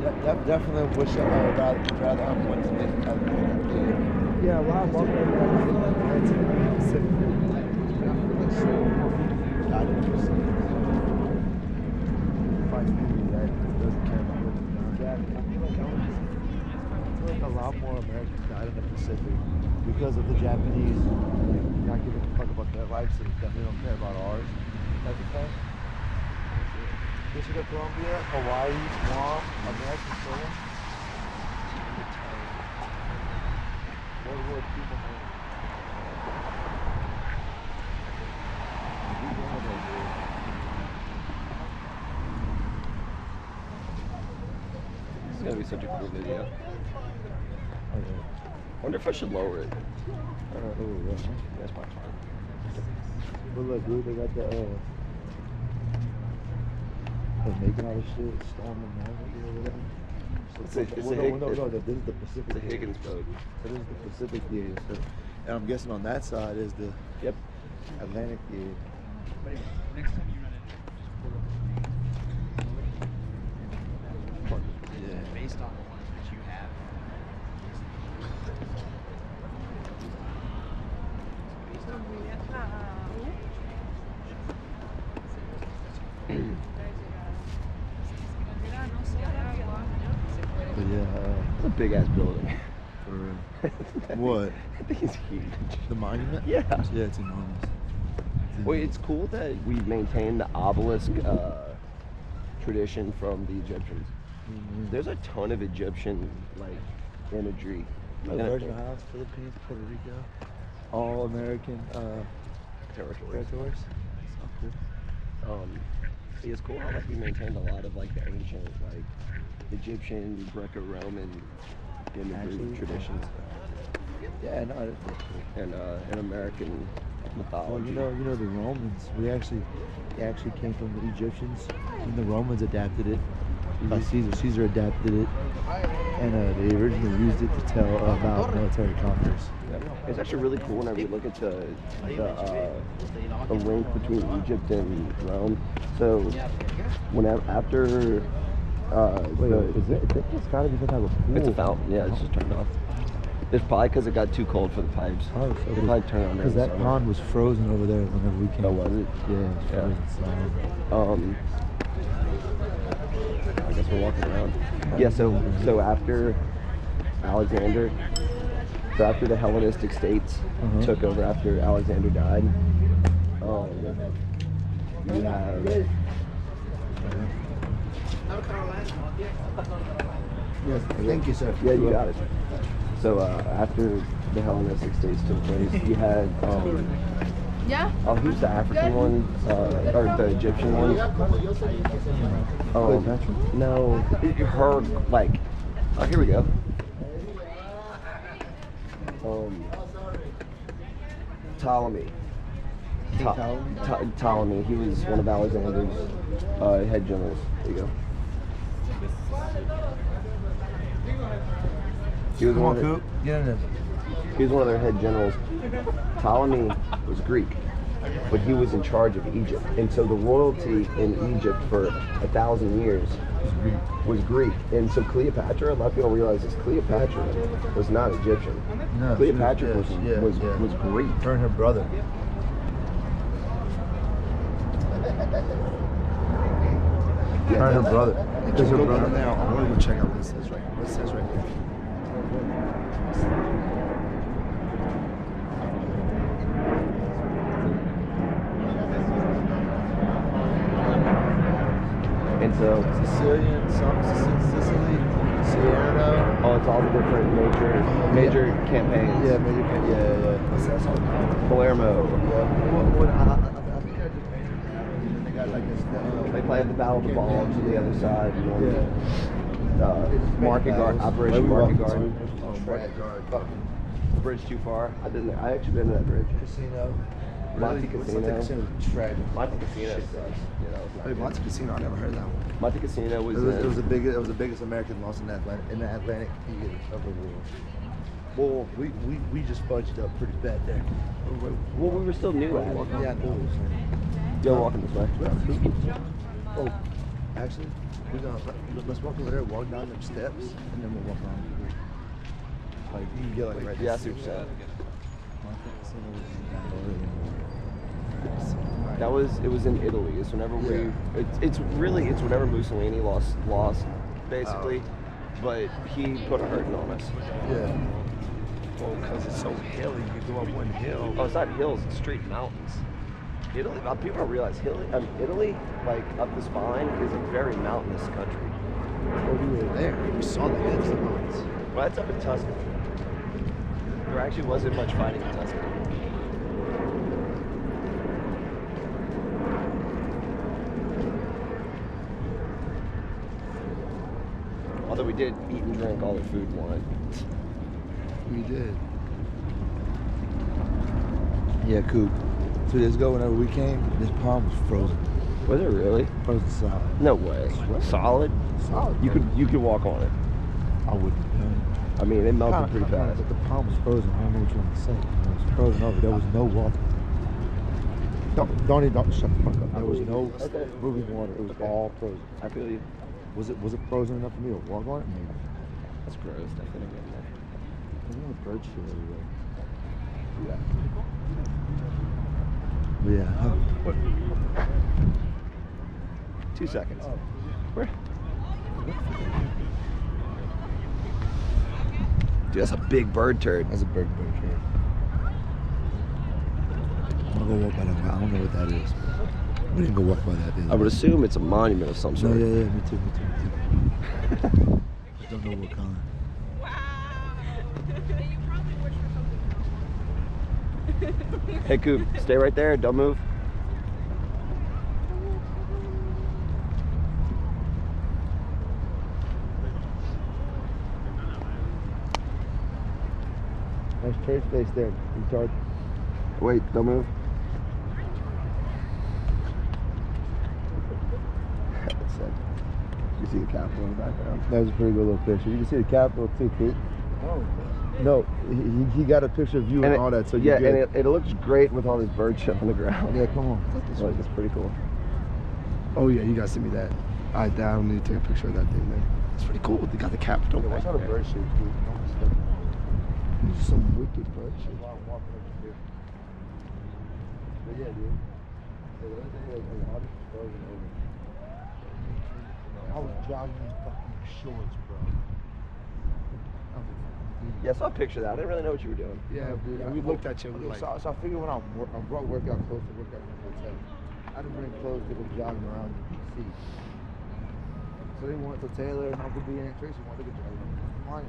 Definitely wish rather went to this Atlantic. Yeah, a lot more Pacific. Not interested. Find community that doesn't care about living down. Yeah, I feel like a lot more Americans died in the Pacific because of the Japanese not giving a fuck about their lives, so they definitely don't care about ours. Type of thing. District of Columbia, Hawaii, Guam, American soil. World War II memorial. This is gonna be such a cool video. Okay. Wonder if I should lower it. That's my fine. But look, dude, they got the they're making all this shit, storming Normandy or whatever. It's This is the Pacific. It's a Higgins boat. So this is the Pacific theater. So, and I'm guessing on that side is the Atlantic theater. Next time you run into it, just pull up Yeah. based on the ones that you have. But yeah, It's a big ass building. for real. What? I think it's huge. The monument? Yeah. Yeah, it's enormous. Wait, it's cool that we maintain the obelisk tradition from the Egyptians. Mm-hmm. There's a ton of Egyptian like imagery. Virgin Islands, Philippines, Puerto Rico, all American territories. territories. So cool. It's cool how like we maintained a lot of like the ancient like Egyptian, Greco-Roman imagery Actually, traditions Yeah, no, it's cool. and American Well, mythology. you know the Romans. It actually came from the Egyptians, and the Romans adapted it by Caesar. Caesar adapted it, and they originally used it to tell about military conquers. It's actually really cool whenever you look at the link between Egypt and Rome. So whenever after Is it? It's got to be some type of pool. it's a fountain, yeah, it's just turned off. It's probably because it got too cold for the pipes. Oh, so It probably turned on because during that the pond was frozen over there whenever we came. Oh, was it? Yeah, it was frozen. summer. I guess we're walking around. Yeah, so after Alexander, so after the Hellenistic states took over after Alexander died, you have Yes, thank you, sir. yeah, you got it. So after the Hellenistic states took place, you had Yeah? oh, who's the African one or the Egyptian one? No, her like. Oh, here we go. Ptolemy. Ptolemy. He was one of Alexander's head generals. There you go. He was Come one on, of the- Coop. Get in there. He was one of their head generals. Ptolemy was Greek, but he was in charge of Egypt. And so the royalty in Egypt for 1,000 years was Greek. And so Cleopatra, a lot of people don't realize this, Cleopatra was not Egyptian. No, Cleopatra she was- was Greek. Her and her brother. Her and her brother. Because her brother now. I want to go check out what it says right. What it says right here. And so, Sicilian, Sicily, Sierra. oh, it's all the different major campaigns. Yeah, maybe. Yeah. What's that song? Palermo. I think I just made it. They got like this. They play at the Battle of the Bulge on the other side. You know, Yeah. Market Garden, Operation Market Garden. Market Garden. The bridge too far. I actually been to that bridge. Casino. Monte What's Casino. Monte Casino? Tragic. Monte Casino sucks. You know, it's not Wait, good. Monte Casino. I never heard that one. Monte Casino was. It was the biggest American loss in the Atlantic theater of the war. Well, we just fudged up pretty bad there. Well, we were still new at it. Yeah, I know. Yo, walking this way. Oh, actually, Let's walk over there, walk down them steps, and then we'll walk around. Like you can get like right Yeah, I there. see what you're saying. It was in Italy. It's whenever it's whenever Mussolini lost basically, but he put a hurting on us. Yeah. Well, because it's so hilly, you go up one hill. Oh, it's not hills, it's straight mountains. Italy, people don't realize Italy, like up the spine, is a very mountainous country. Well, we were there. We saw the hills and mountains. Well, that's up in Tuscany. There actually wasn't much fighting in Tuscany. Although we did eat and drink all the food we wanted. We did. Yeah, Coop. 2 days ago, whenever we came, this palm was frozen. Was it really? Frozen solid. No way. Solid? Solid. You could walk on it. I wouldn't. I mean, it melted pretty fast. But the palm was frozen. I don't know what you want to say. It was frozen over. There was no water. Don't shut the fuck up. There was no moving water. It was all frozen. I feel you. Was it frozen enough for me to walk on it? Maybe. That's gross. I couldn't get in there. There's no bird shit everywhere. Yeah. Yeah. 2 seconds. Where? Dude, that's a big bird turd. That's a bird turd. I'm gonna go walk by that. I don't know what that is. We didn't go walk by that. I would assume it's a monument of some No, sort. yeah, me too. I don't know what kind. Hey, Coop, stay right there. Don't move. Nice church face there, retard. Wait, don't move. You see the Capitol in the background? That was a pretty good little picture. You can see the Capitol too, Coop. No, he got a picture of you and all that, so yeah, you're good. and it looks great with all this bird shit on the ground. Yeah, come on. Like, it's pretty cool. Oh yeah, you gotta send me that. I don't need to take a picture of that thing, man. It's pretty cool. They got the Capitol. Watch back how the there. bird shit, Coop. Don't step. This is some wicked bird shit. But yeah, dude. So the other day, like, all this was frozen over. I was jogging in fucking shorts, bro. Yeah, I saw a picture of that. I didn't really know what you were doing. Yeah, dude. we looked at you. We Okay, like, so I figured when I brought workout clothes to work out in the hotel, I didn't bring clothes to go jogging around the DC. So they wanted, so Taylor and Uncle B and Tracy wanted to go jogging. Why?